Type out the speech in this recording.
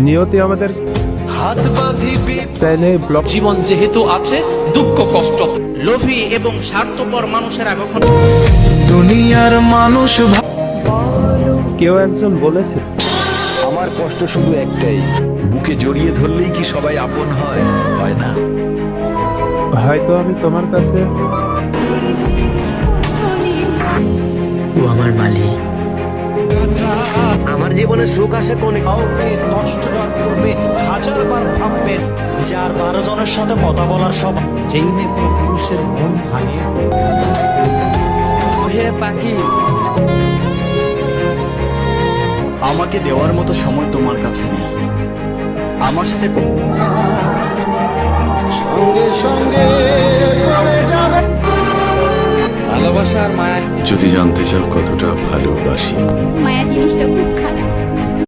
নিয়তি আমাদের চাইলে ব্লক জীবন যেহেতু আছে, দুঃখ কষ্ট, লোভী এবং স্বার্থপর মানুষেরা কখনো দুনিয়ার মানুষ কেউ একজন বলেছে আমার কষ্ট শুধু একটাই, বুকে জড়িয়ে ধরলেই কি সবাই আপন হয়? হয় না। হয়তো আমি তোমার কাছে ও আমার মালিক। আমার জীবনে সুখ আসে কোন কাউকে কষ্ট দেওয়ার পূর্বে হাজারবার ভাববেন। যার 12 জনের সাথে কথা বলার সব যেই মেয়ে কোনো পুরুষের মন ভাঙে, আমাকে দেওয়ার মতো সময় তোমার কাছে নেই। আমার সাথে ভালোবাসা আর মায়া যদি জানতে চাও কতটা ভালোবাসি, মায়া জিনিসটা খুব খারাপ।